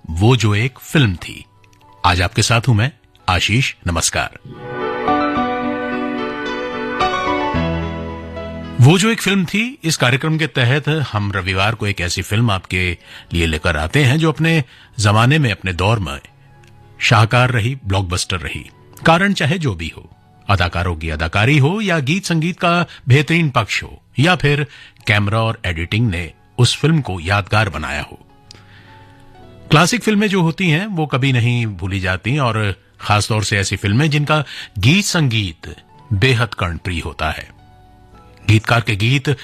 वो जो एक फिल्म थी। आज आपके साथ हूं मैं आशीष। नमस्कार। वो जो एक फिल्म थी, इस कार्यक्रम के तहत हम रविवार को एक ऐसी फिल्म आपके लिए लेकर आते हैं जो अपने जमाने में, अपने दौर में शाहकार रही, ब्लॉकबस्टर रही। कारण चाहे जो भी हो, अदाकारों की अदाकारी हो या गीत संगीत का बेहतरीन पक्ष हो या फिर कैमरा और एडिटिंग ने उस फिल्म को यादगार बनाया हो। क्लासिक फिल्में जो होती हैं वो कभी नहीं भूली जाती, और खासतौर से ऐसी फिल्में जिनका गीत संगीत बेहद कर्णप्रिय होता है। गीतकार के गीत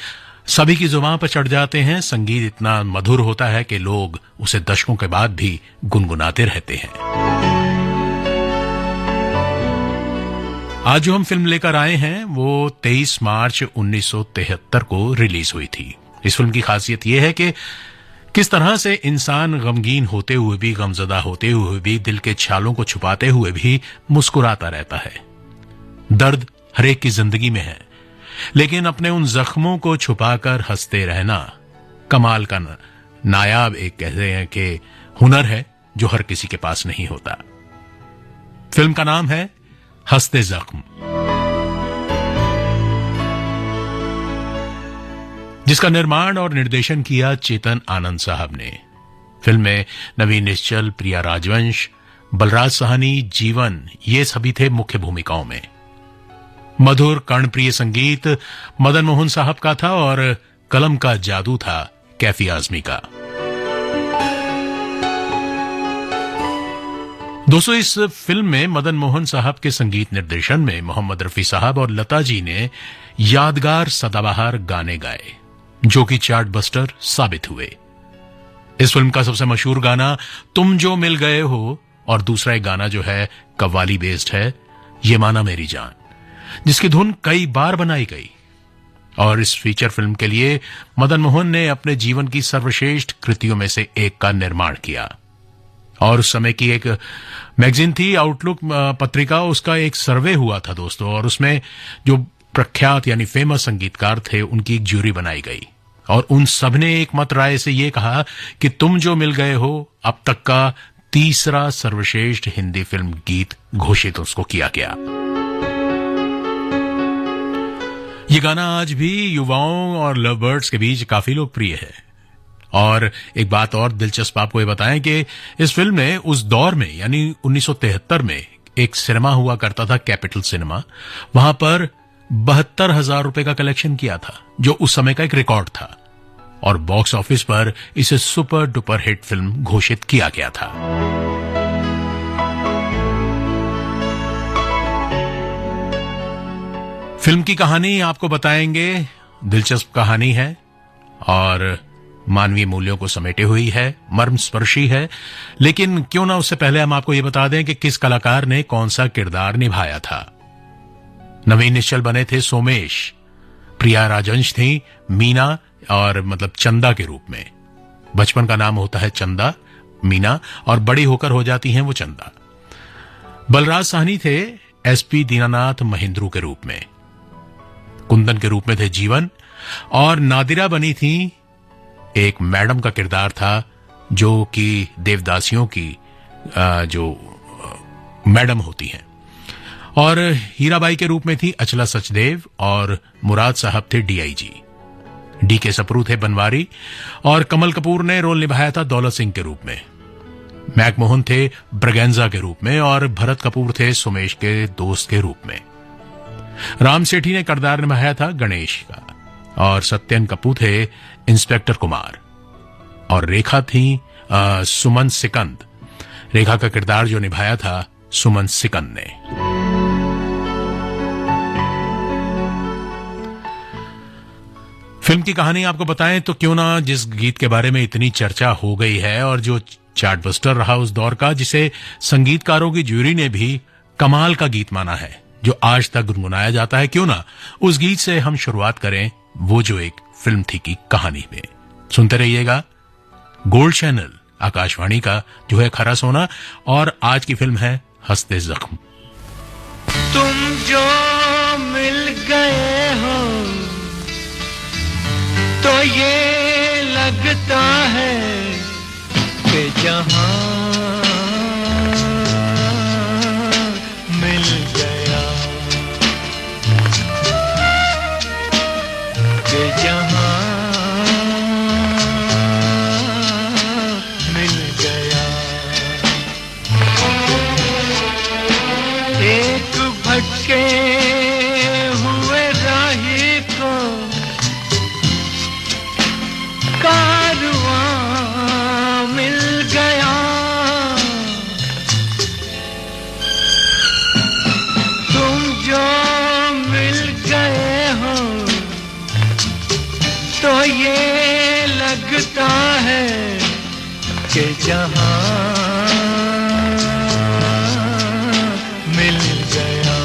सभी की जुबान पर चढ़ जाते हैं। संगीत इतना मधुर होता है कि लोग उसे दशकों के बाद भी गुनगुनाते रहते हैं। आज जो हम फिल्म लेकर आए हैं वो 23 मार्च 1973 को रिलीज हुई थी। इस फिल्म की खासियत यह है कि किस तरह से इंसान गमगीन होते हुए भी, गमजदा होते हुए भी, दिल के छालों को छुपाते हुए भी मुस्कुराता रहता है। दर्द हरेक की जिंदगी में है, लेकिन अपने उन जख्मों को छुपाकर हंसते रहना कमाल का नायाब एक कहते हैं कि हुनर है जो हर किसी के पास नहीं होता। फिल्म का नाम है हंसते जख्म, जिसका निर्माण और निर्देशन किया चेतन आनंद साहब ने। फिल्म में नवीन निश्चल, प्रिया राजवंश, बलराज साहनी, जीवन, ये सभी थे मुख्य भूमिकाओं में। मधुर कर्णप्रिय संगीत मदन मोहन साहब का था और कलम का जादू था कैफी आजमी का। दोस्तों, इस फिल्म में मदन मोहन साहब के संगीत निर्देशन में मोहम्मद रफी साहब और लता जी ने यादगार सदाबहार गाने गाए जो कि चार्ट बस्टर साबित हुए। इस फिल्म का सबसे मशहूर गाना तुम जो मिल गए हो, और दूसरा एक गाना जो है कव्वाली बेस्ड है, ये माना मेरी जान, जिसकी धुन कई बार बनाई गई। और इस फीचर फिल्म के लिए मदन मोहन ने अपने जीवन की सर्वश्रेष्ठ कृतियों में से एक का निर्माण किया। और उस समय की एक मैगजीन थी आउटलुक पत्रिका, उसका एक सर्वे हुआ था दोस्तों, और उसमें जो प्रख्यात यानी फेमस संगीतकार थे उनकी एक ज्यूरी बनाई गई, और उन सबने एक मत राय से यह कहा कि तुम जो मिल गए हो अब तक का तीसरा सर्वश्रेष्ठ हिंदी फिल्म गीत घोषित उसको किया गया। ये गाना आज भी युवाओं और लवबर्ड्स के बीच काफी लोकप्रिय है। और एक बात और दिलचस्प आपको ये बताएं कि इस फिल्म ने उस दौर में यानी 1973 में एक सिनेमा हुआ करता था, कैपिटल सिनेमा, वहां पर 72,000 रुपए का कलेक्शन किया था, जो उस समय का एक रिकॉर्ड था, और बॉक्स ऑफिस पर इसे सुपर डुपर हिट फिल्म घोषित किया गया था। फिल्म की कहानी आपको बताएंगे। दिलचस्प कहानी है और मानवीय मूल्यों को समेटे हुई है, मर्मस्पर्शी है। लेकिन क्यों ना उससे पहले हम आपको यह बता दें कि किस कलाकार ने कौन सा किरदार निभाया था। नवीन निश्चल बने थे सोमेश, प्रिया राजवंश थी मीना, और मतलब चंदा के रूप में। बचपन का नाम होता है चंदा, मीना, और बड़ी होकर हो जाती हैं वो चंदा। बलराज साहनी थे एसपी दीनानाथ महेंद्रू के रूप में। कुंदन के रूप में थे जीवन, और नादिरा बनी थी, एक मैडम का किरदार था जो कि देवदासियों की जो मैडम होती हैं। और हीराबाई के रूप में थी अचला सचदेव, और मुराद साहब थे डीआईजी। डी के सप्रू थे बनवारी, और कमल कपूर ने रोल निभाया था दौलत सिंह के रूप में। मैकमोहन थे ब्रगेंजा के रूप में, और भरत कपूर थे सुमेश के दोस्त के रूप में। राम सेठी ने किरदार निभाया था गणेश का, और सत्यन कपूर थे इंस्पेक्टर कुमार, और रेखा थी सुमन सिकंद। रेखा का किरदार जो निभाया था सुमन सिकंद ने। फिल्म की कहानी आपको बताएं तो क्यों ना, जिस गीत के बारे में इतनी चर्चा हो गई है और जो चार्ट बस्टर रहा उस दौर का, जिसे संगीतकारों की ज्यूरी ने भी कमाल का गीत माना है, जो आज तक गुनगुनाया जाता है, क्यों ना उस गीत से हम शुरुआत करें वो जो एक फिल्म थी की कहानी में। सुनते रहिएगा गोल्ड चैनल आकाशवाणी का, जो है खरा सोना, और आज की फिल्म है हंसते जख्म। तुम जो मिल गए हो तो ये लगता है के जहां मिल गया, के जहां मिल गया। एक भटके हुए राही को कारवां मिल गया। तुम जो मिल गए हो तो ये लगता है कि जहां मिल गया,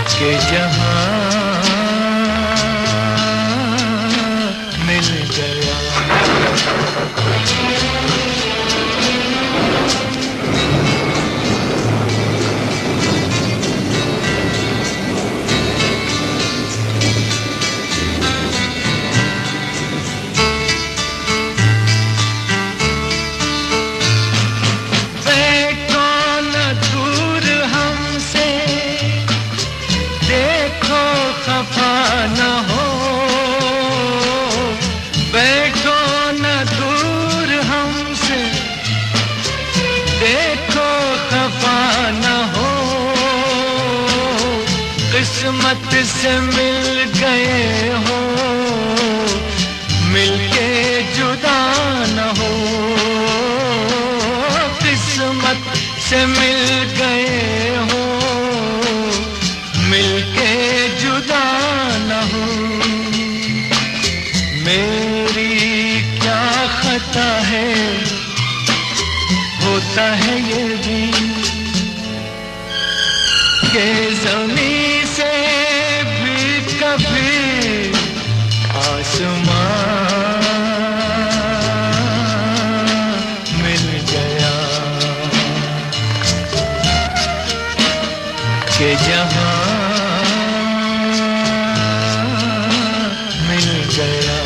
कि जहां मिल गया। बैठो न दूर हमसे, देखो खफा न हो। बैठो न दूर हमसे, देखो खफा न हो। किस्मत से मिल गए हो, मिलके जुदा न हो। किस्मत से मिल गए हो, मिलके जुदा न हो। मेरी क्या खता है, होता है ये भी कि ज़मीं से भी कभी आसमान मिल गया, कि जहां मिल गया।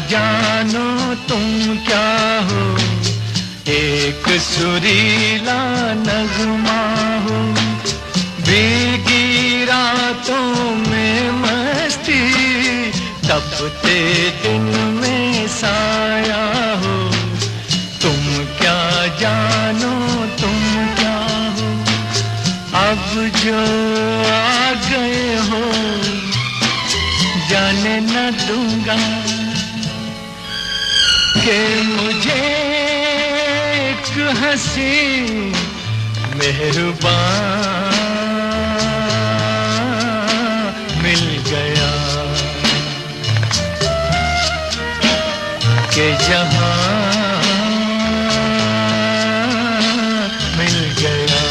जानो तुम क्या हो, एक सुरीला नगमा हो। भीगी रातों में मस्ती, तपते दिन में साया हो। तुम क्या जानो तुम क्या हो, अब जो आ गए हो जाने न दूंगा कि मुझे एक हंसी मेहरबान मिल गया, कि जहां मिल गया।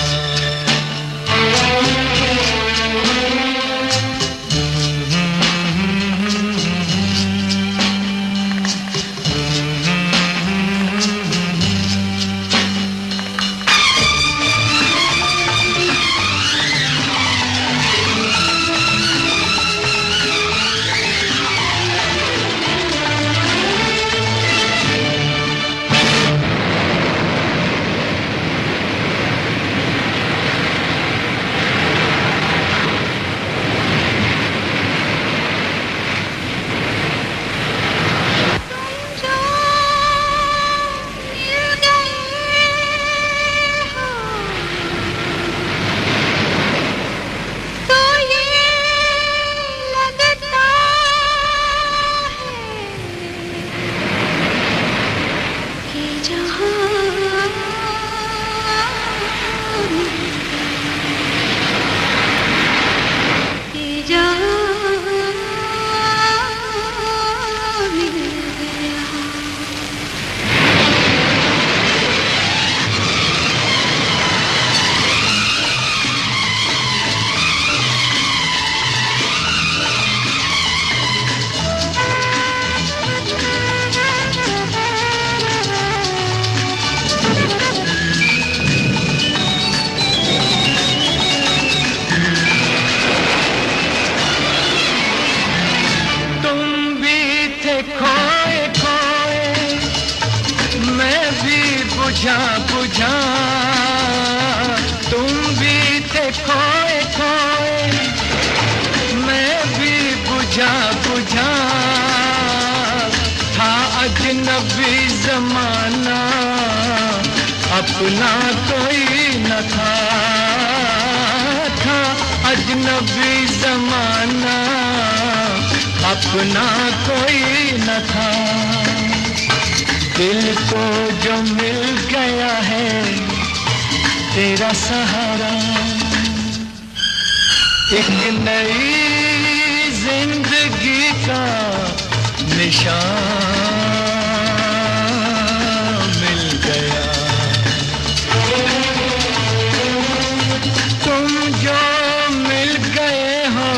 खोए खोए मैं भी बुझा बुझा था अजनबी जमाना अपना कोई न था अजनबी जमाना अपना कोई न था दिल को जो मिल गया है तेरा सहारा एक नई जिंदगी का निशान मिल गया तुम जो मिल गए हो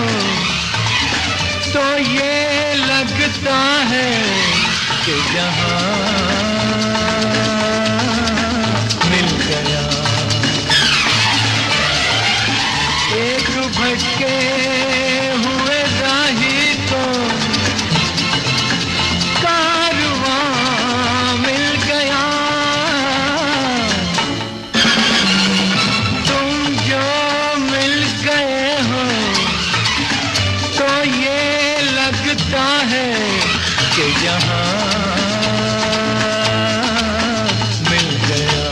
तो ये लगता है कि जहां मिल गया एक भटके हुए राही को कारवां मिल गया तुम जो मिल गए हो तो ये लगता है कि जहां मिल गया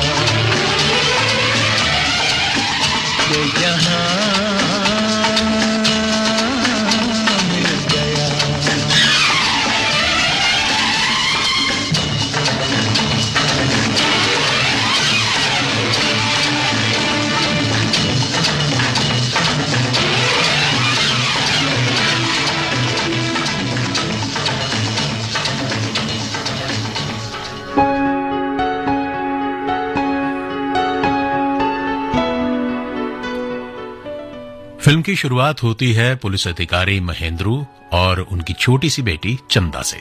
कि जहां फिल्म की शुरुआत होती है पुलिस अधिकारी महेंद्रू और उनकी छोटी सी बेटी चंदा से।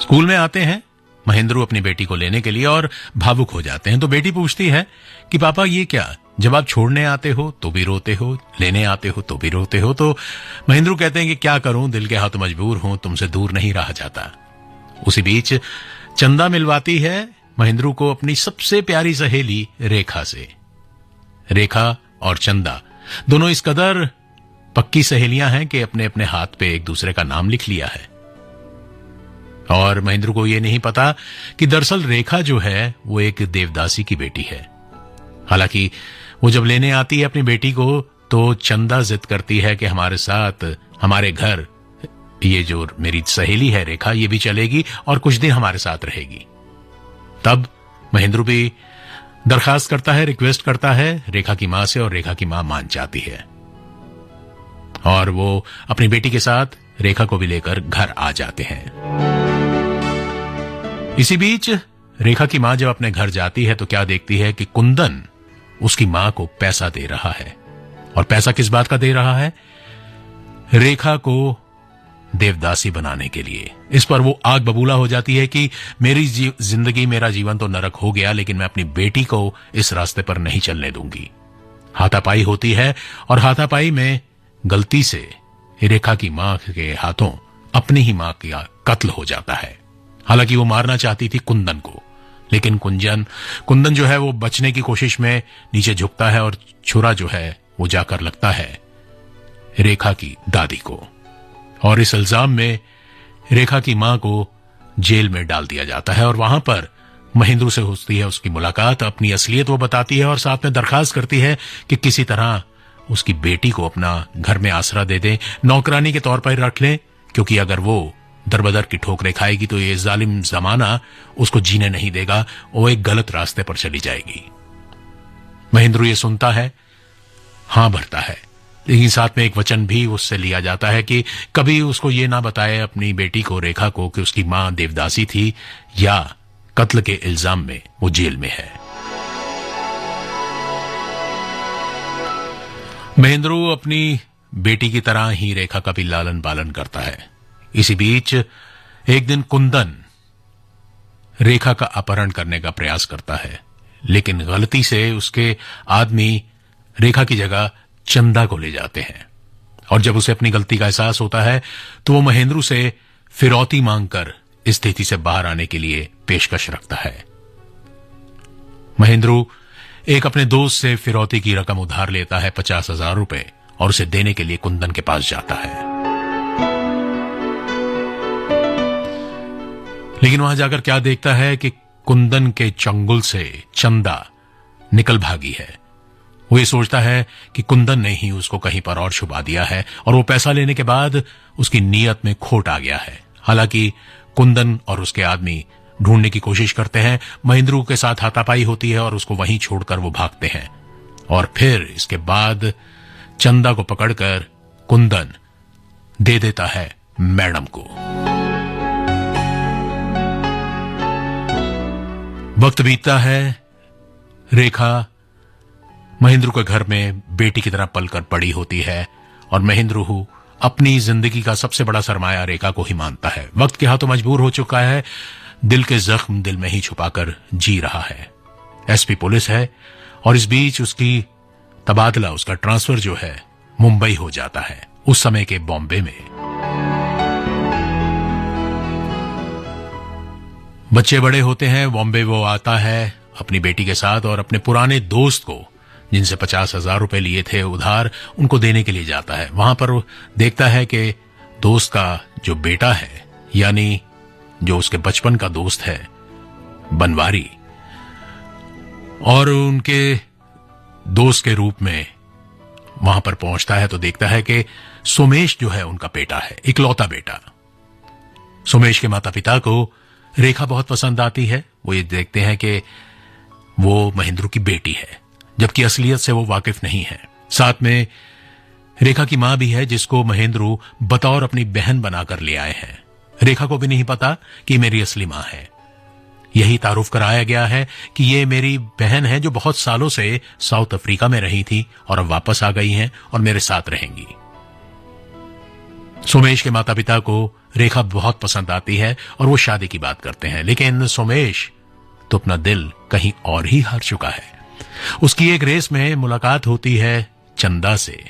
स्कूल में आते हैं महेंद्रू अपनी बेटी को लेने के लिए और भावुक हो जाते हैं। तो बेटी पूछती है कि पापा ये क्या, जब आप छोड़ने आते हो तो भी रोते हो, लेने आते हो तो भी रोते हो। तो महेंद्रू कहते हैं कि क्या करूं, दिल के हाथ मजबूर हूं, तुमसे दूर नहीं रहा जाता। उसी बीच चंदा मिलवाती है महेंद्रू को अपनी सबसे प्यारी सहेली रेखा से। रेखा और चंदा दोनों इस कदर पक्की सहेलियां हैं कि अपने अपने हाथ पे एक दूसरे का नाम लिख लिया है। और महेंद्र को यह नहीं पता कि दरअसल रेखा जो है वो एक देवदासी की बेटी है। हालांकि वो जब लेने आती है अपनी बेटी को तो चंदा जिद करती है कि हमारे साथ हमारे घर ये जो मेरी सहेली है रेखा ये भी चलेगी और कुछ दिन हमारे साथ रहेगी। तब महेंद्र भी दरखास्त करता है, रिक्वेस्ट करता है रेखा की मां से और रेखा की मां मान जाती है और वो अपनी बेटी के साथ रेखा को भी लेकर घर आ जाते हैं। इसी बीच रेखा की मां जब अपने घर जाती है तो क्या देखती है कि कुंदन उसकी मां को पैसा दे रहा है। और पैसा किस बात का दे रहा है? रेखा को देवदासी बनाने के लिए। इस पर वो आग बबूला हो जाती है कि मेरी जिंदगी, मेरा जीवन तो नरक हो गया, लेकिन मैं अपनी बेटी को इस रास्ते पर नहीं चलने दूंगी। हाथापाई होती है और हाथापाई में गलती से रेखा की मां के हाथों अपनी ही मां का कत्ल हो जाता है। हालांकि वो मारना चाहती थी कुंदन को, लेकिन कुंदन जो है वो बचने की कोशिश में नीचे झुकता है और छुरा जो है वो जाकर लगता है रेखा की दादी को। और इस इल्जाम में रेखा की मां को जेल में डाल दिया जाता है और वहां पर महेंद्रू से होती है उसकी मुलाकात। अपनी असलियत वो बताती है और साथ में दरखास्त करती है कि किसी तरह उसकी बेटी को अपना घर में आसरा दे दें, नौकरानी के तौर पर रख लें, क्योंकि अगर वो दरबदर की ठोकरें खाएगी तो ये जालिम जमाना उसको जीने नहीं देगा, वो एक गलत रास्ते पर चली जाएगी। महेंद्रू ये सुनता है, हां भरता है, लेकिन साथ में एक वचन भी उससे लिया जाता है कि कभी उसको ये ना बताए अपनी बेटी को रेखा को कि उसकी मां देवदासी थी या कत्ल के इल्जाम में वो जेल में है। महेंद्रू अपनी बेटी की तरह ही रेखा का भी लालन पालन करता है। इसी बीच एक दिन कुंदन रेखा का अपहरण करने का प्रयास करता है, लेकिन गलती से उसके आदमी रेखा की जगह चंदा को ले जाते हैं। और जब उसे अपनी गलती का एहसास होता है तो वो महेंद्रू से फिरौती मांगकर इस स्थिति से बाहर आने के लिए पेशकश रखता है। महेंद्रू एक अपने दोस्त से फिरौती की रकम उधार लेता है 50,000 रुपए और उसे देने के लिए कुंदन के पास जाता है। लेकिन वहां जाकर क्या देखता है कि कुंदन के चंगुल से चंदा निकल भागी है। वो ये सोचता है कि कुंदन ने ही उसको कहीं पर और छुपा दिया है और वो पैसा लेने के बाद उसकी नीयत में खोट आ गया है। हालांकि कुंदन और उसके आदमी ढूंढने की कोशिश करते हैं, महेंद्रू के साथ हाथापाई होती है और उसको वहीं छोड़कर वो भागते हैं। और फिर इसके बाद चंदा को पकड़कर कुंदन दे देता है मैडम को। वक्त बीतता है। रेखा महेंद्रू के घर में बेटी की तरह पलकर पड़ी होती है और महेंद्रू अपनी जिंदगी का सबसे बड़ा सरमाया रेखा को ही मानता है। वक्त के हाथों मजबूर हो चुका है, दिल के जख्म दिल में ही छुपाकर जी रहा है। एसपी पुलिस है और इस बीच उसकी तबादला, उसका ट्रांसफर जो है मुंबई हो जाता है, उस समय के बॉम्बे में। बच्चे बड़े होते हैं, बॉम्बे वो आता है अपनी बेटी के साथ और अपने पुराने दोस्त को, जिनसे 50,000 रुपए लिए थे उधार, उनको देने के लिए जाता है। वहां पर देखता है कि दोस्त का जो बेटा है, यानी जो उसके बचपन का दोस्त है बनवारी, और उनके दोस्त के रूप में वहां पर पहुंचता है तो देखता है कि सोमेश जो है उनका बेटा है, इकलौता बेटा। सोमेश के माता पिता को रेखा बहुत पसंद आती है। वो ये देखते हैं कि वो महेंद्रू की बेटी है, जबकि असलियत से वो वाकिफ नहीं है। साथ में रेखा की मां भी है, जिसको महेंद्रू बतौर अपनी बहन बनाकर ले आए हैं। रेखा को भी नहीं पता कि मेरी असली मां है। यही तारुफ कराया गया है कि ये मेरी बहन है जो बहुत सालों से साउथ अफ्रीका में रही थी और अब वापस आ गई हैं और मेरे साथ रहेंगी। सोमेश के माता पिता को रेखा बहुत पसंद आती है और वो शादी की बात करते हैं, लेकिन सोमेश तो अपना दिल कहीं और ही हार चुका है। उसकी एक रेस में मुलाकात होती है चंदा से।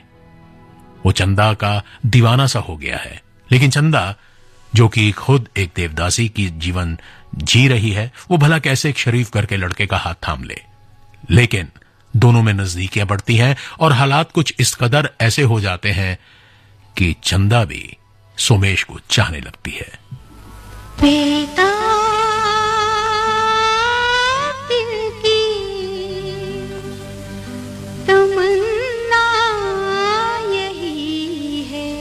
वो चंदा का दीवाना सा हो गया है, लेकिन चंदा जो कि खुद एक देवदासी की जीवन जी रही है, वो भला कैसे एक शरीफ करके लड़के का हाथ थाम ले। लेकिन दोनों में नजदीकियां बढ़ती हैं और हालात कुछ इस कदर ऐसे हो जाते हैं कि चंदा भी सोमेश को चाहने लगती है। बेटा दिल की तमन्ना यही है,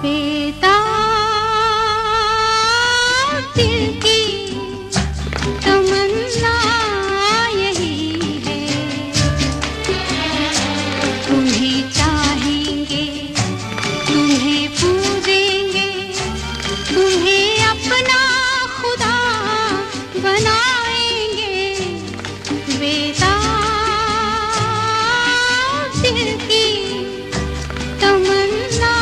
बेटा दिल की तमन्ना यही है, तुम्हें चाहेंगे, तुम्हें पूजेंगे, तुम्हें अपना खुदा बनाएंगे, बेटा दिल की तमन्ना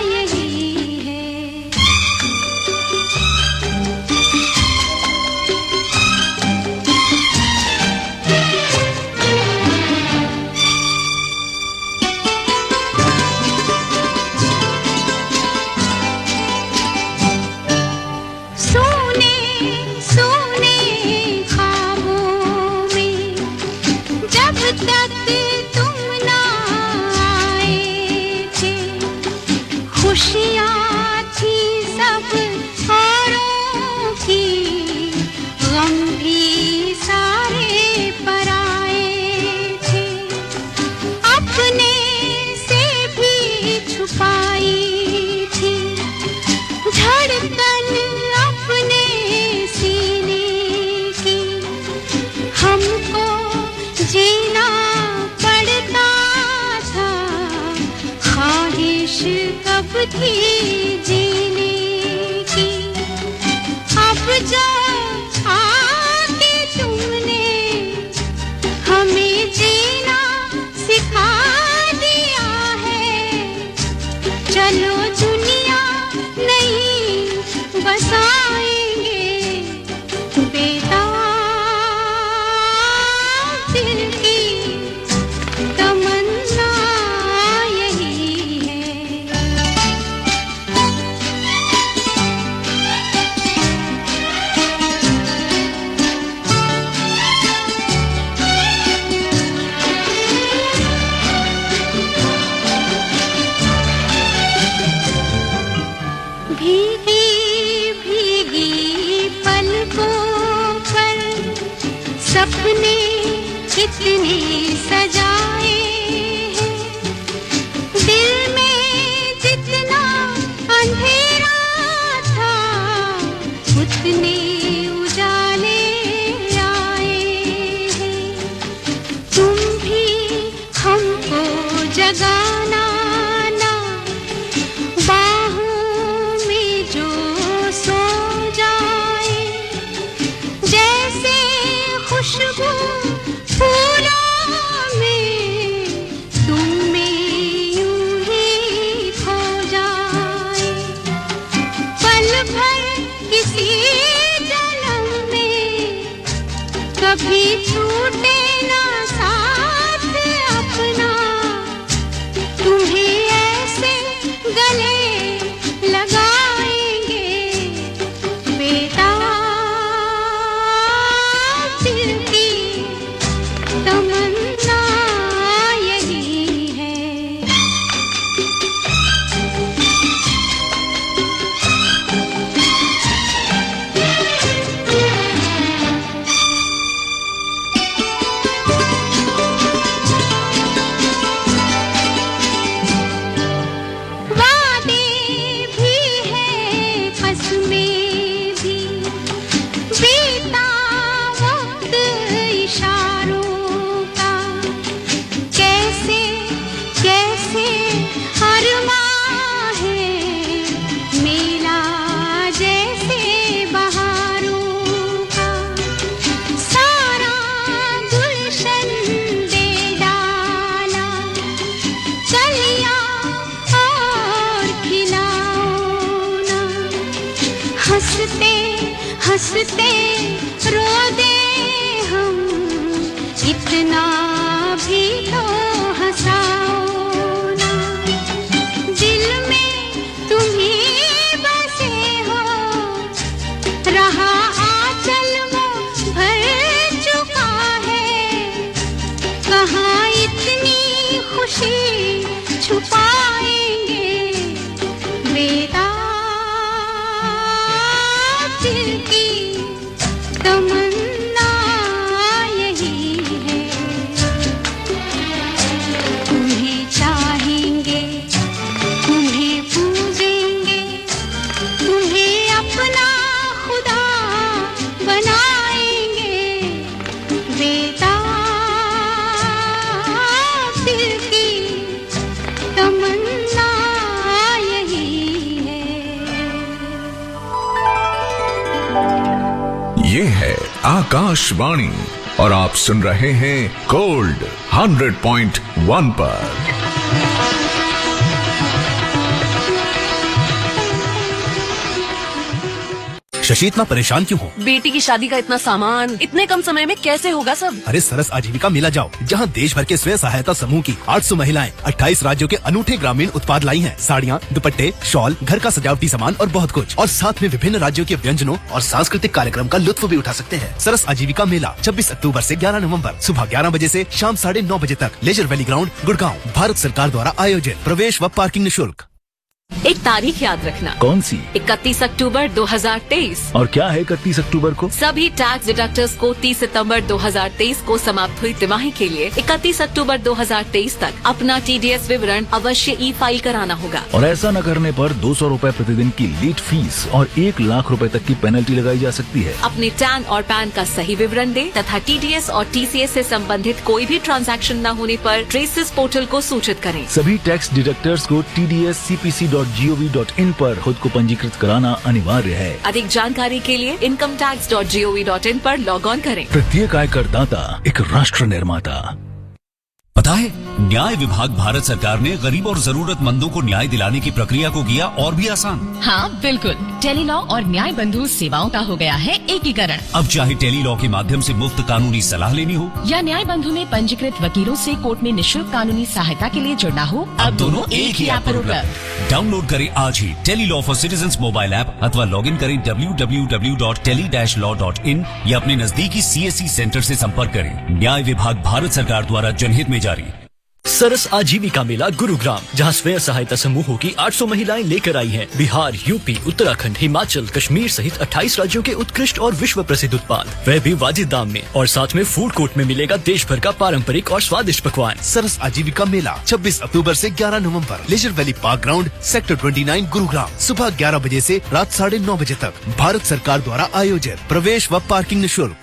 यही है। सोने सोने ख्वाबों में जब तक तुम ना आए थे, खुशियाँ थी सब औरों की, गम भी सारे पराए थे, अपने से भी छुपाई थी धड़कन अपने सीने की, हमको जीना पड़ता था, ख्वाहिश कब थी जीने की, अब जब आके तुमने हमें जीना सिखा दिया है, चलो दुनिया नहीं बसाएंगे, बेटा दिल की तमन्ना यही है। इतने सजाए हैं, दिल में जितना अंधेरा था उतने उजाले आए हैं। तुम भी हमको जगाना ना, बाहों में जो सो जाए, जैसे खुशबू फूलों में तुम में यूं ही खो जाए। पल भर किसी जन्म में कभी छूटे ना साथ अपना, तुम्हें ऐसे गले लगाएंगे बेताब दिल की तमन्ना यही है। वादे भी है कसमें भी, बीता वक्त इशारों का, कैसे कैसे अरमां है मेला जैसे बहारों का। सारा गुलशन दे डाला कलियां और खिलाओ ना, हंसते हंसते रो दे हम, इतना भी तो हंसाओ ना। दिल में तुम ही बसे हो, रहा आंचल वो भर चुका है, कहाँ इतनी खुशी छुपाएंगे बेताब दिल की तमन्ना यही है। तुम्हें चाहेंगे, तुम्हें पूजेंगे, तुम्हें अपना खुदा बनाएंगे बेताब दिल की तमन्ना यही है। ये है आकाशवाणी और आप सुन रहे हैं गोल्ड 100.1 पर। शशि इतना परेशान क्यों हो? बेटी की शादी का इतना सामान इतने कम समय में कैसे होगा सब? अरे सरस आजीविका मेला जाओ, जहाँ देश भर के स्वयं सहायता समूह की 800 महिलाएं 28 राज्यों के अनूठे ग्रामीण उत्पाद लाई हैं। साड़ियाँ, दुपट्टे, शॉल, घर का सजावटी सामान और बहुत कुछ, और साथ में विभिन्न राज्यों के व्यंजनों और सांस्कृतिक कार्यक्रम का लुत्फ भी उठा सकते हैं। सरस आजीविका मेला 26 अक्टूबर से 11 नवंबर सुबह 11 बजे से शाम 9:30 बजे तक, leisure valley ground, Gurgaon. Bharat सरकार द्वारा आयोजित, प्रवेश व पार्किंग निःशुल्क। एक तारीख याद रखना। कौन सी? 31 अक्टूबर 2023। और क्या है 31 अक्टूबर को? सभी टैक्स डिडक्टर्स को 30 सितंबर 2023 को समाप्त हुई तिमाही के लिए 31 अक्टूबर 2023 तक अपना TDS विवरण अवश्य ई-फाइल कराना होगा। और ऐसा न करने पर 200 रूपए प्रतिदिन की लेट फीस और 1 लाख रुपए तक की पेनल्टी लगाई जा सकती है। अपने टैन और पैन का सही विवरण दें तथा TDS और TCS से संबंधित कोई भी ट्रांजैक्शन न होने पर ट्रेसिस पोर्टल को सूचित करें। सभी टैक्स डिडक्टर्स को tdscpc.gov.in पर खुद को पंजीकृत कराना अनिवार्य है। अधिक जानकारी के लिए incometax.gov.in पर लॉग ऑन करें। प्रत्येक आयकर दाता एक राष्ट्र निर्माता। पता है, न्याय विभाग भारत सरकार ने गरीब और जरूरतमंदों को न्याय दिलाने की प्रक्रिया को किया और भी आसान। हाँ बिल्कुल, टेलीलॉ और न्याय बंधु सेवाओं का हो गया है एकीकरण। अब चाहे टेलीलॉ के माध्यम से मुफ्त कानूनी सलाह लेनी हो या न्याय बंधु में पंजीकृत वकीलों से कोर्ट में निःशुल्क कानूनी सहायता के लिए जुड़ना हो, अब दोनों एक ही ऐप पर उपलब्ध। डाउनलोड करें आज ही Tele Law for citizens mobile app अथवा लॉग इन करें www.tele-law.in या अपने नजदीकी CSC सेंटर से संपर्क करें। न्याय विभाग भारत सरकार द्वारा जनहित में जारी। सरस आजीविका मेला गुरुग्राम, जहां स्वयं सहायता समूहों की 800 महिलाएं लेकर आई हैं बिहार, यूपी, उत्तराखंड, हिमाचल, कश्मीर सहित 28 राज्यों के उत्कृष्ट और विश्व प्रसिद्ध उत्पाद, वह भी वाजिब दाम में। और साथ में फूड कोर्ट में मिलेगा देश भर का पारंपरिक और स्वादिष्ट पकवान। सरस आजीविका मेला 26 अक्टूबर से 11 नवंबर, leisure valley park ground, sector 29, Gurugram, सुबह 11 बजे से रात 9:30 बजे तक। भारत सरकार द्वारा आयोजित। प्रवेश व पार्किंग निःशुल्क।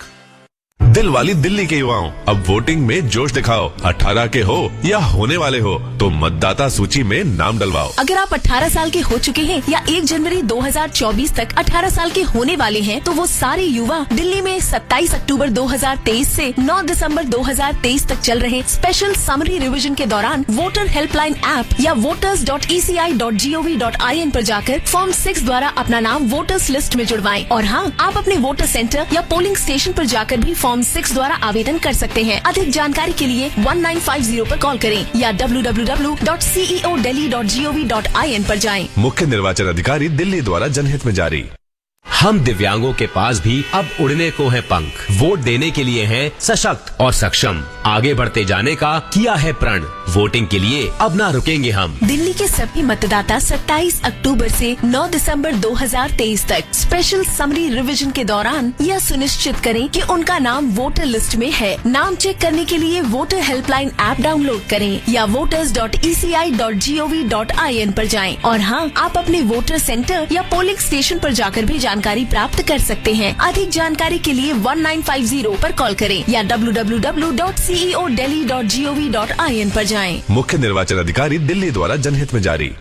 दिल वाली दिल्ली के युवाओं, अब वोटिंग में जोश दिखाओ। 18 के हो या होने वाले हो तो मतदाता सूची में नाम डलवाओ। अगर आप 18 साल के हो चुके हैं या 1 जनवरी 2024 तक 18 साल के होने वाले हैं, तो वो सारे युवा दिल्ली में 27 अक्टूबर 2023 से 9 दिसंबर 2023 तक चल रहे स्पेशल समरी रिवीजन के दौरान वोटर हेल्पलाइन ऐप या voters.eci.gov.in पर जाकर फॉर्म 6 द्वारा अपना नाम वोटर्स लिस्ट में जुड़वाएं। और हाँ, आप अपने वोटर सेंटर या पोलिंग स्टेशन पर जाकर भी फॉर्म 6 द्वारा आवेदन कर सकते हैं। अधिक जानकारी के लिए 1950 पर कॉल करें या www.ceodelhi.gov.in पर जाएं। मुख्य निर्वाचन अधिकारी दिल्ली द्वारा जनहित में जारी। हम दिव्यांगों के पास भी अब उड़ने को है पंख। वोट देने के लिए हैं सशक्त और सक्षम। आगे बढ़ते जाने का किया है प्रण। वोटिंग के लिए अब ना रुकेंगे हम। दिल्ली के सभी मतदाता 27 अक्टूबर से 9 दिसंबर 2023 तक स्पेशल समरी रिवीजन के दौरान यह सुनिश्चित करें कि उनका नाम वोटर लिस्ट में है। नाम चेक करने के लिए वोटर हेल्पलाइन ऐप डाउनलोड करें या voters.eci.gov.in पर जाएं। और हाँ, आप अपने वोटर सेंटर या पोलिंग स्टेशन पर जाकर भी जानकारी प्राप्त कर सकते हैं। अधिक जानकारी के लिए 1950 पर कॉल करें या www.ceodelhi.gov.in पर जाएं। मुख्य निर्वाचन अधिकारी दिल्ली द्वारा जनहित में जारी।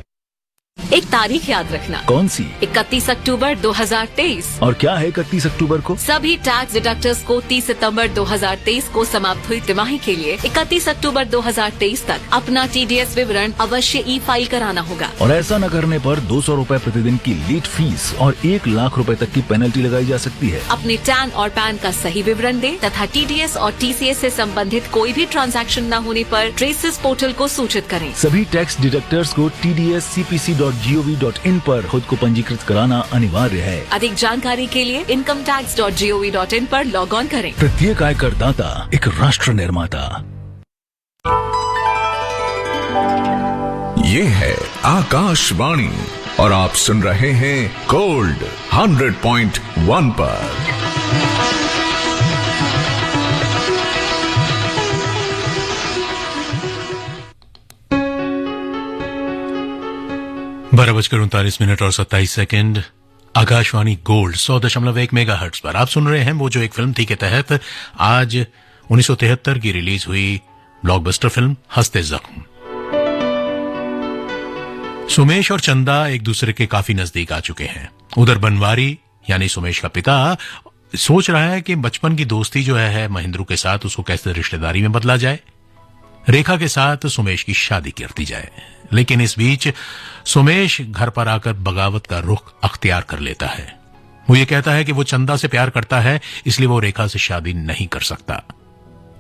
एक तारीख याद रखना। कौन सी? 31 अक्टूबर 2023। और क्या है 31 अक्टूबर को? सभी टैक्स डिडक्टर्स को 30 सितंबर 2023 को समाप्त हुई तिमाही के लिए 31 अक्टूबर 2023 तक अपना TDS विवरण अवश्य ई-फाइल कराना होगा। और ऐसा न करने पर 200 रूपए प्रतिदिन की लेट फीस और 1 लाख रुपए तक की पेनल्टी लगाई जा सकती है। अपने टैन और पैन का सही विवरण दें तथा TDS और TCS से संबंधित कोई भी ट्रांजैक्शन न होने पर ट्रेसिस पोर्टल को सूचित करें। सभी टैक्स डिडक्टर्स को TDS-CPC.gov.in पर खुद को पंजीकृत कराना अनिवार्य है। अधिक जानकारी के लिए incometax.gov.in पर लॉग ऑन करें। प्रत्येक आयकर दाता एक राष्ट्र निर्माता। ये है आकाशवाणी और आप सुन रहे हैं गोल्ड 100.1 पर। 12:39 और 27 सेकंड। आकाशवाणी गोल्ड 100.1 मेगाहर्ट्ज पर आप सुन रहे हैं वो जो एक फिल्म थी के तहत आज 1973 की रिलीज हुई ब्लॉकबस्टर फिल्म हंसते जख्म। सुमेश और चंदा एक दूसरे के काफी नजदीक आ चुके हैं। उधर बनवारी यानी सुमेश का पिता सोच रहा है कि बचपन की दोस्ती जो है महेंद्रू के साथ उसको कैसे रिश्तेदारी में बदला जाए, रेखा के साथ सुमेश की शादी कर दी जाए। लेकिन इस बीच सुमेश घर पर आकर बगावत का रुख अख्तियार कर लेता है। वो ये कहता है कि वो चंदा से प्यार करता है, इसलिए वो रेखा से शादी नहीं कर सकता।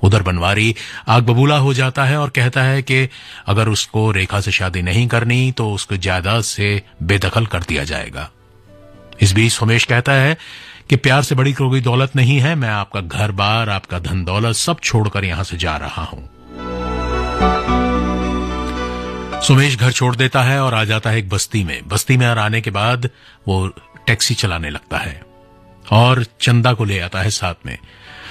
उधर बनवारी आग बबूला हो जाता है और कहता है कि अगर उसको रेखा से शादी नहीं करनी तो उसको जायदाद से बेदखल कर दिया जाएगा। इस बीच सुमेश कहता है कि प्यार से बड़ी कोई दौलत नहीं है, मैं आपका घर बार, आपका धन दौलत सब छोड़कर यहां से जा रहा हूं। सुमेश घर छोड़ देता है और आ जाता है एक बस्ती में। बस्ती में आने के बाद वो टैक्सी चलाने लगता है और चंदा को ले आता है साथ में।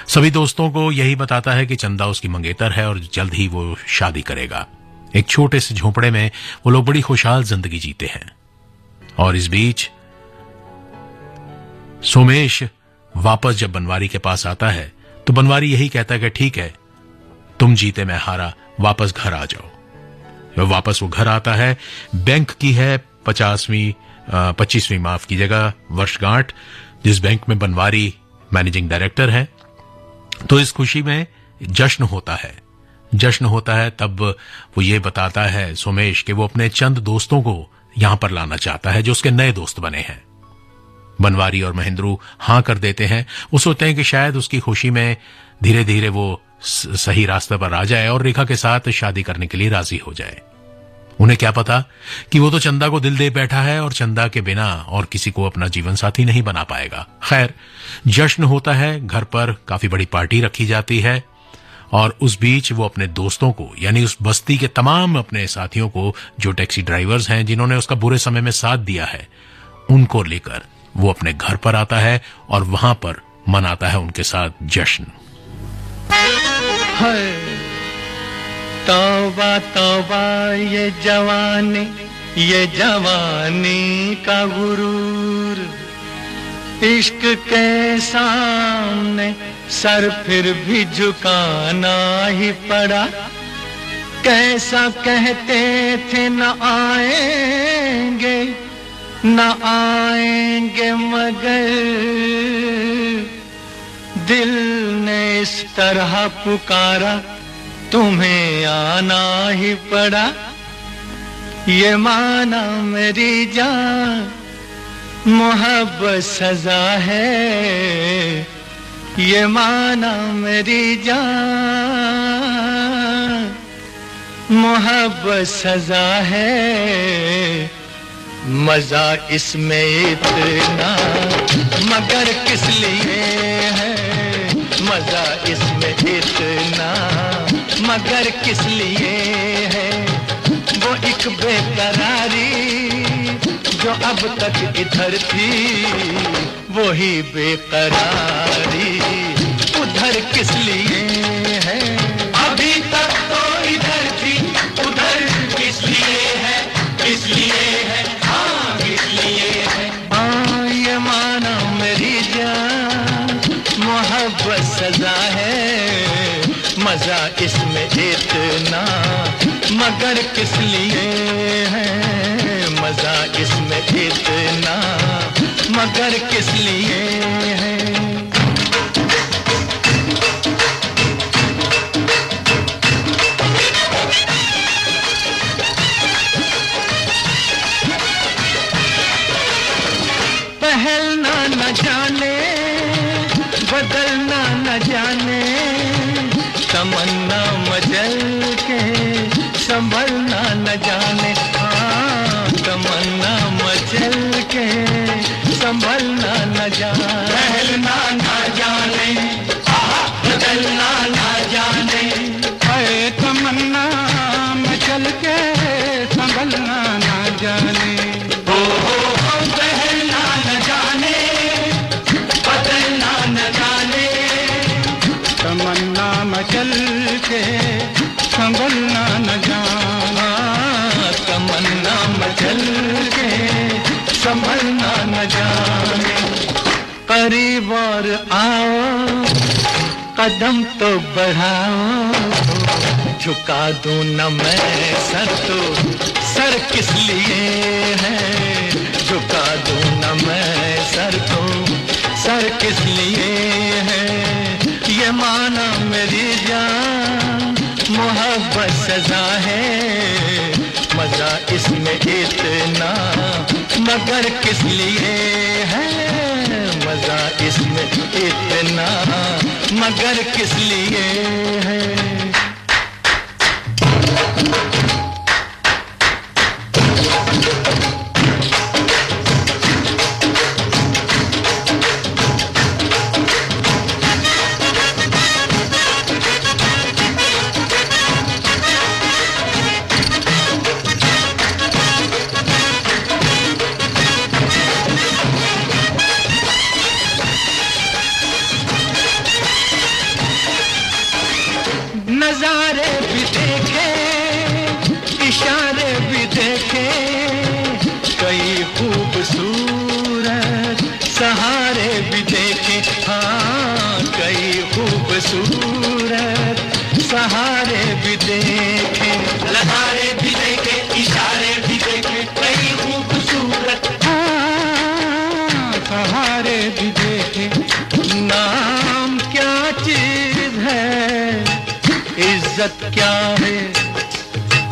सभी दोस्तों को यही बताता है कि चंदा उसकी मंगेतर है और जल्द ही वो शादी करेगा। एक छोटे से झोंपड़े में वो लोग बड़ी खुशहाल जिंदगी जीते हैं। और इस बीच सुमेश वापस जब बनवारी के पास आता है तो बनवारी यही कहता है कि ठीक है, तुम जीते मैं हारा, वापस घर आ जाओ। वापस वो घर आता है। बैंक की है 25वीं माफ कीजिएगा वर्षगांठ, जिस बैंक में बनवारी मैनेजिंग डायरेक्टर है। तो इस खुशी में जश्न होता है। तब वो ये बताता है सुमेश कि वो अपने चंद दोस्तों को यहां पर लाना चाहता है जो उसके नए दोस्त बने हैं। बनवारी और महेंद्रू हां कर देते हैं। वो सोचते हैं कि शायद उसकी खुशी में धीरे धीरे वो सही रास्ते पर आ जाए और रेखा के साथ शादी करने के लिए राजी हो जाए। उन्हें क्या पता कि वो तो चंदा को दिल दे बैठा है और चंदा के बिना और किसी को अपना जीवन साथी नहीं बना पाएगा। खैर, जश्न होता है, घर पर काफी बड़ी पार्टी रखी जाती है और उस बीच वो अपने दोस्तों को यानी उस बस्ती के तमाम अपने साथियों को जो टैक्सी ड्राइवर्स हैं जिन्होंने उसका बुरे समय में साथ दिया है उनको लेकर वो अपने घर पर आता है और वहां पर मनाता है उनके साथ जश्न। हाय तौबा तौबा ये जवानी का गुरूर, इश्क के सामने सर फिर भी झुकाना ही पड़ा। कैसा कहते थे न आएंगे मगर दिल ने इस तरह पुकारा, तुम्हें आना ही पड़ा। ये माना मेरी जान मोहब्बत सजा है, ये माना मेरी जान मोहब्बत सजा है। मजा इसमें इतना मगर किस लिए है, मजा इसमें इतना मगर किस लिए है। वो एक बेकरारी जो अब तक इधर थी, वही बेकरारी उधर किस लिए है। अभी तक तो इधर थी, उधर किस लिए है, किस लिए है, हाँ किस लिए है। हाँ ये माना मेरी जान मोहब्बत सजा है, मजा इसमें इतना मगर किस लिए है, मजा इसमें इतना मगर किस लिए है। पहलना न जाने बदलना न जाने, तमन्ना मचल के संभलना न जाने। हाँ तमन्ना मचल के संभलना न जाने। पहलना न जाने बदलना न जाने, अरे तमन्ना मचल के संभलना न जाने। पहलना न जाने बदलना न जाने, तमन्ना मचल के संभलना न जाना। तमन्ना मचल के संभलना न जाने। करीब और आओ कदम तो बढ़ाओ, झुका दूं न मैं सर तो सर किस लिए है, झुका दूं न मैं सर तो सर किस लिए है। ये माना मेरी जान मोहब्बत सजा है, मजा इसमें इतना मगर किस लिए है, मजा इसमें इतना मगर किस लिए है। नजारे भी देखे इशारे भी देखे, कई खूबसूरत सहारे भी देखे। हाँ कई खूबसूरत सहारे भी देखे, नजारे भी देखे इशारे भी देखे, कई खूबसूरत सहारे भी देखे। नाम क्या चीज है, इज्जत क्या है,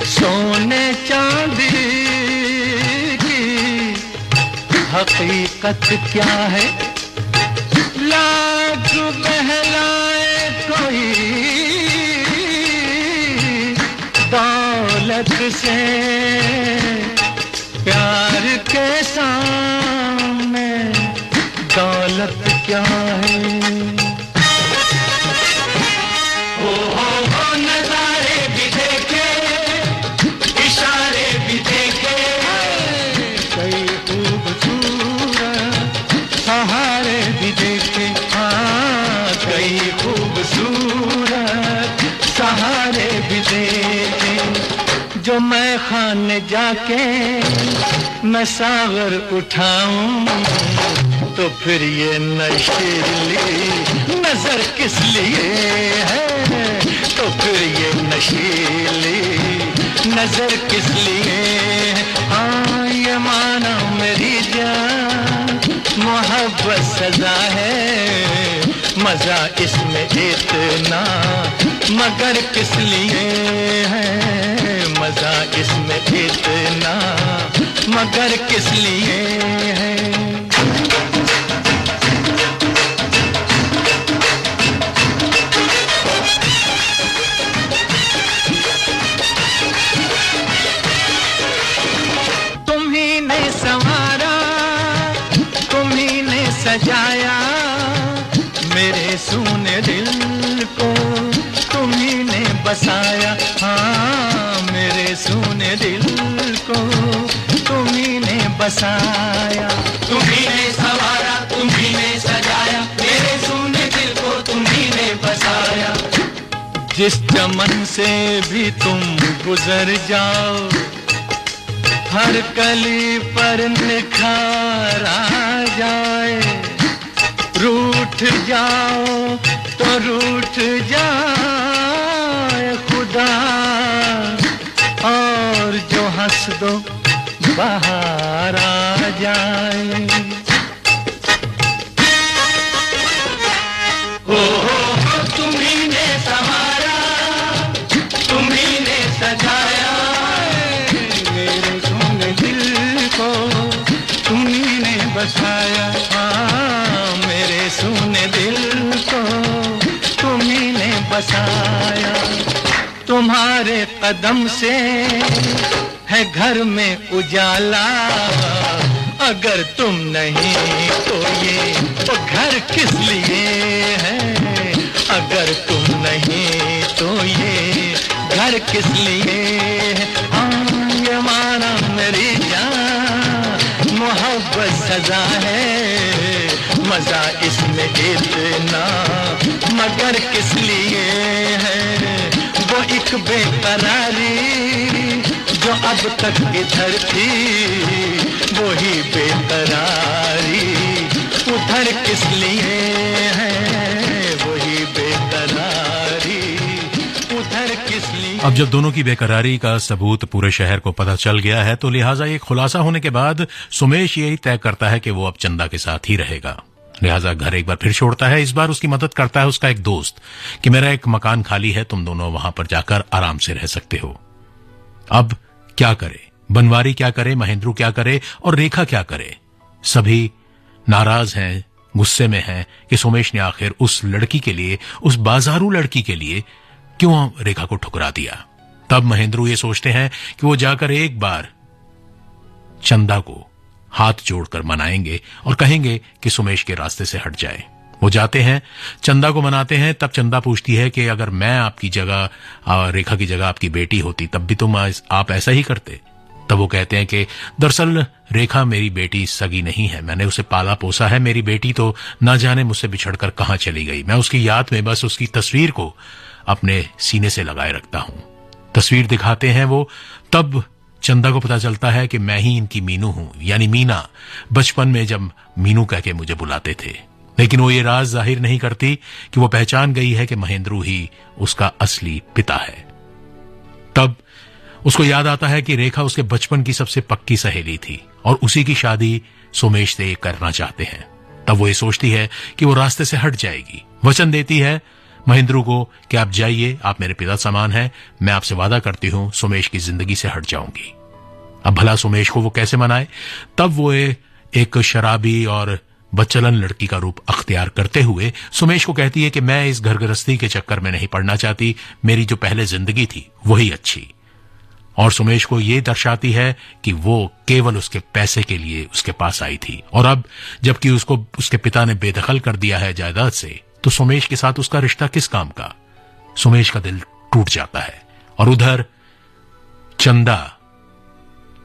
सोने चांदी की हकीकत क्या है। लाख बहलाए कोई दौलत से, प्यार के सामने दौलत क्या है। ओ मैं खाने जाके मैं सागर उठाऊं तो फिर ये नशीली नजर किस लिए है, तो फिर ये नशीली नजर किस लिए है। हाँ ये माना मेरी जान मोहब्बत सजा है, मजा इसमें इतना मगर किस लिए है, मजा इसमें इतना मगर किस लिए है। तुम्ही ने संवारा, तुम्ही ने सजाया मेरे सूने दिल को, तुम्ही ने बसाया। हाँ मेरे सूने दिल को तुम्ही ने बसाया। तुम्ही ने संवारा, तुम्ही ने सजाया मेरे सूने दिल को तुम्ही ने बसाया। जिस चमन से भी तुम गुजर जाओ हर कली पर निखार आ जाए, रूठ जाओ तो रूठ जाए खुदा, और जो हंस दो बाहर आ जाए। हो तुम्ही ने संवारा, तुम्ही ने सजाया मेरे सोने दिल को तुम्ही ने बसाया। हाँ मेरे सोने दिल को तुम्ही ने बसाया। तुम्हारे कदम से है घर में उजाला, अगर तुम नहीं तो ये तो घर किस लिए है, अगर तुम नहीं तो ये घर किस लिए है। हाँ ये माना मेरी जान मोहब्बत सजा है, मजा इसमें इतना मगर किस लिए है। वो एक बेकरारी जो अब तक इधर थी, वही बेकरारी उधर किस लिए है, वही बेकरारी उधर किस लिए। अब जब दोनों की बेकरारी का सबूत पूरे शहर को पता चल गया है तो लिहाजा एक खुलासा होने के बाद सुमेश यही तय करता है कि वो अब चंदा के साथ ही रहेगा। लिहाजा घर एक बार फिर छोड़ता है। इस बार उसकी मदद करता है उसका एक दोस्त कि मेरा एक मकान खाली है, तुम दोनों वहां पर जाकर आराम से रह सकते हो। अब क्या करे, बनवारी क्या करे, महेंद्रू क्या करे और रेखा क्या करे? सभी नाराज हैं, गुस्से में हैं कि सोमेश ने आखिर उस लड़की के लिए, उस बाजारू लड़की के लिए क्यों रेखा को ठुकरा दिया। तब महेंद्रू ये सोचते हैं कि वो जाकर एक बार चंदा को हाथ जोड़कर मनाएंगे और कहेंगे कि सुमेश के रास्ते से हट जाए। वो जाते हैं, चंदा को मनाते हैं। तब चंदा पूछती है कि अगर मैं आपकी जगह, रेखा की जगह आपकी बेटी होती तब भी तुम आप ऐसा ही करते। तब वो कहते हैं कि दरअसल रेखा मेरी बेटी सगी नहीं है, मैंने उसे पाला पोसा है, मेरी बेटी तो ना जाने मुझसे बिछड़कर कहां चली गई, मैं उसकी याद में बस उसकी तस्वीर को अपने सीने से लगाए रखता हूं। तस्वीर दिखाते हैं वो। तब चंदा को पता चलता है कि मैं ही इनकी मीनू हूं, यानी मीना, बचपन में जब मीनू कह के मुझे बुलाते थे। लेकिन वो ये राज जाहिर नहीं करती कि वो पहचान गई है कि महेंद्रू ही उसका असली पिता है। तब उसको याद आता है कि रेखा उसके बचपन की सबसे पक्की सहेली थी और उसी की शादी सोमेश से करना चाहते हैं। तब वो ये सोचती है कि वो रास्ते से हट जाएगी, वचन देती है महेंद्रू को कि आप जाइए, आप मेरे पिता समान हैं, मैं आपसे वादा करती हूं सुमेश की जिंदगी से हट जाऊंगी। अब भला सुमेश को वो कैसे मनाए? तब वो एक शराबी और बच्चलन लड़की का रूप अख्तियार करते हुए सुमेश को कहती है कि मैं इस घरगृहस्थी के चक्कर में नहीं पड़ना चाहती, मेरी जो पहले जिंदगी थी वही अच्छी। और सुमेश को ये दर्शाती है कि वो केवल उसके पैसे के लिए उसके पास आई थी, और अब जबकि उसको उसके पिता ने बेदखल कर दिया है जायदाद से, तो सुमेश के साथ उसका रिश्ता किस काम का? सुमेश का दिल टूट जाता है। और उधर चंदा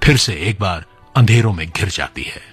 फिर से एक बार अंधेरों में घिर जाती है।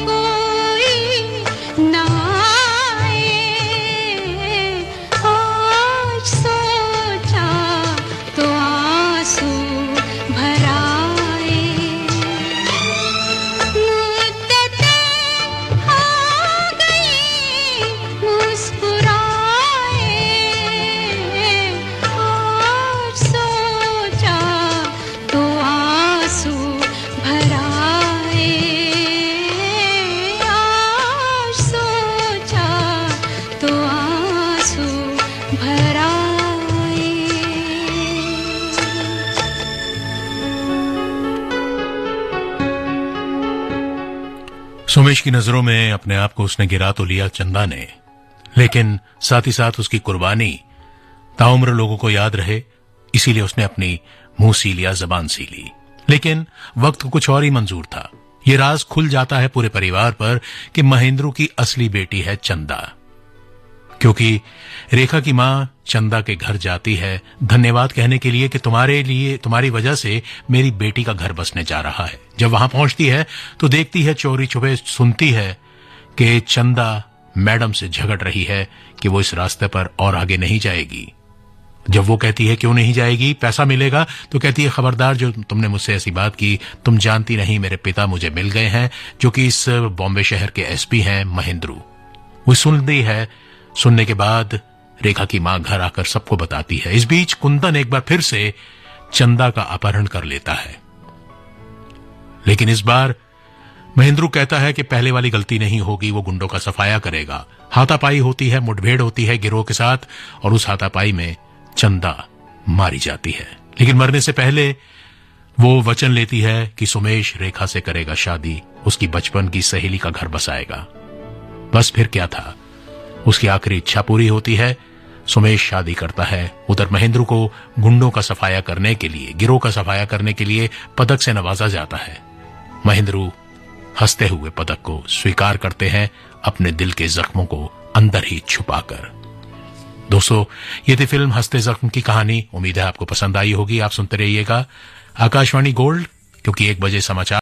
कोई ना आए, आज सोचा तो आंसू भर आए। मुद्दतें हो गई मुस्कुराए, आज सोचा तो आंसू भर आए, आज सोचा तो आंसू भर आए। सोमेश की नजरों में अपने आप को उसने गिरा तो लिया चंदा ने, लेकिन साथ ही साथ उसकी कुर्बानी ताउम्र लोगों को याद रहे, इसीलिए उसने अपनी मुंह सी लिया, जबान सी ली। लेकिन वक्त कुछ और ही मंजूर था। ये राज खुल जाता है पूरे परिवार पर कि महेंद्रू की असली बेटी है चंदा, क्योंकि रेखा की मां चंदा के घर जाती है धन्यवाद कहने के लिए कि तुम्हारी वजह से मेरी बेटी का घर बसने जा रहा है। जब वहां पहुंचती है तो देखती है, चोरी छुपे सुनती है कि चंदा मैडम से झगड़ रही है कि वो इस रास्ते पर और आगे नहीं जाएगी। जब वो कहती है क्यों नहीं जाएगी, पैसा मिलेगा, तो कहती है खबरदार जो तुमने मुझसे ऐसी बात की, तुम जानती नहीं मेरे पिता मुझे मिल गए हैं, जो कि इस बॉम्बे शहर के एसपी हैं महेंद्रू। वो सुनती है, सुनने के बाद रेखा की मां घर आकर सबको बताती है। इस बीच कुंदन एक बार फिर से चंदा का अपहरण कर लेता है, लेकिन इस बार महेंद्रू कहता है कि पहले वाली गलती नहीं होगी, वो गुंडों का सफाया करेगा। हाथापाई होती है, मुठभेड़ होती है गिरोह के साथ, और उस हाथापाई में चंदा मारी जाती है। लेकिन मरने से पहले वो वचन लेती है कि सुमेश रेखा से करेगा शादी, उसकी बचपन की सहेली का घर बसाएगा। बस फिर क्या था, उसकी आखिरी इच्छा पूरी होती है। सुमेश शादी करता है। उधर महेंद्रू को गुंडों का सफाया करने के लिए, गिरोह का सफाया करने के लिए पदक से नवाजा जाता है। महेंद्रू हंसते हुए पदक को स्वीकार करते हैं, अपने दिल के जख्मों को अंदर ही छुपाकर। दोस्तों, ये थी फिल्म हंसते जख्म की कहानी। उम्मीद है आपको पसंद आई होगी। आप सुनते रहिएगा आकाशवाणी गोल्ड, क्योंकि 1 बजे समाचार